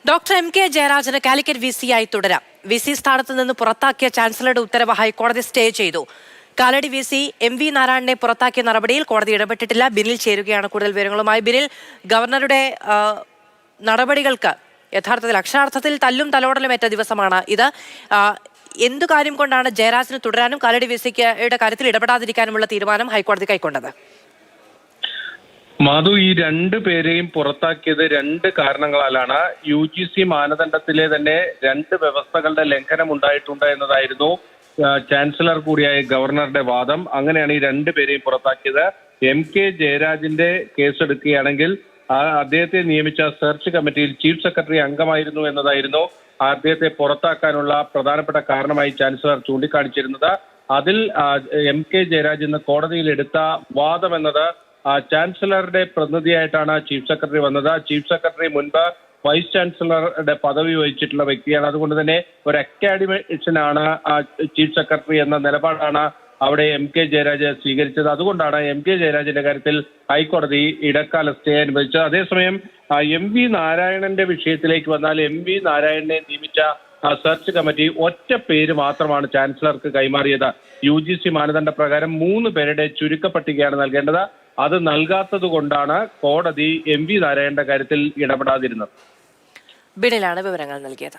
Doctor M K ജയരാജന് Calicut V C ആയി തുടരാം. V C സ്ഥാനത്ത് നിന്ന് പുറത്താക്കിയ ചാൻസലറുടെ ഉത്തരവ് ഹൈക്കോടതി സ്റ്റേ ചെയ്തു. Kalady V C M V നാരായണനെ പുറത്താക്കിയ നടപടിയിൽ കോടതി ഇടപെട്ടിട്ടില്ല. ബിനിൽ ചേരുകയാണ് കൂടുതൽ വിവരങ്ങളുമായി. ബിനിൽ, ഗവർണറുടെ നടപടികൾക്ക് യഥാർത്ഥത്തിൽ അക്ഷരാർത്ഥത്തിൽ തല്ലും തലോടലും ഏറ്റ ദിവസമാണ് ഇത്. എന്തു കാര്യം കൊണ്ടാണ് ജയരാജന് തുടരാനും കാലടി വി സിയുടെ കാര്യത്തിൽ ഇടപെടാതിരിക്കാനുമുള്ള തീരുമാനം ഹൈക്കോടതി കൈക്കൊണ്ടത്? മാധു, ഈ രണ്ടു പേരെയും പുറത്താക്കിയത് രണ്ട് കാരണങ്ങളാലാണ്. UGC മാനദണ്ഡത്തിലെ തന്നെ രണ്ട് വ്യവസ്ഥകളുടെ ലംഘനം ഉണ്ടായിട്ടുണ്ട് എന്നതായിരുന്നു ചാൻസലർ കൂടിയായ ഗവർണറുടെ വാദം. അങ്ങനെയാണ് ഈ രണ്ടു പേരെയും പുറത്താക്കിയത്. എം കെ ജയരാജന്റെ കേസെടുക്കുകയാണെങ്കിൽ അദ്ദേഹത്തെ നിയമിച്ച സെർച്ച് കമ്മിറ്റിയിൽ ചീഫ് സെക്രട്ടറി അംഗമായിരുന്നു എന്നതായിരുന്നു അദ്ദേഹത്തെ പുറത്താക്കാനുള്ള പ്രധാനപ്പെട്ട കാരണമായി ചാൻസലർ ചൂണ്ടിക്കാണിച്ചിരുന്നത്. അതിൽ എം കെ ജയരാജ് ഇന്ന് കോടതിയിൽ എടുത്ത വാദം എന്നത് ചാൻസലറുടെ പ്രതിനിധിയായിട്ടാണ് ചീഫ് സെക്രട്ടറി വന്നത്. ചീഫ് സെക്രട്ടറി മുൻപ് വൈസ് ചാൻസലറുടെ പദവി വഹിച്ചിട്ടുള്ള വ്യക്തിയാണ്. അതുകൊണ്ട് തന്നെ ഒരു അക്കാഡമിഷ്യനാണ് ചീഫ് സെക്രട്ടറി എന്ന നിലപാടാണ് അവിടെ എം കെ ജയരാജ് സ്വീകരിച്ചത്. അതുകൊണ്ടാണ് എം കെ ജയരാജന്റെ കാര്യത്തിൽ ഹൈക്കോടതി ഇടക്കാല സ്റ്റേ അനുവദിച്ചത്. അതേസമയം എം വി നാരായണന്റെ വിഷയത്തിലേക്ക് വന്നാൽ എം വി നാരായണനെ നിയമിച്ച സെർച്ച് കമ്മിറ്റി ഒറ്റ പേര് മാത്രമാണ് ചാൻസലർക്ക് കൈമാറിയത്. UGC മാനദണ്ഡ പ്രകാരം 3 പേരുടെ ചുരുക്കപ്പട്ടികയാണ് നൽകേണ്ടത്. അത് നൽകാത്തത് കൊണ്ടാണ് കോടതി എം വി നാരായണന്റെ കാര്യത്തിൽ ഇടപെടാതിരുന്നത്. ബിനിലാണ് വിവരങ്ങൾ നൽകിയത്.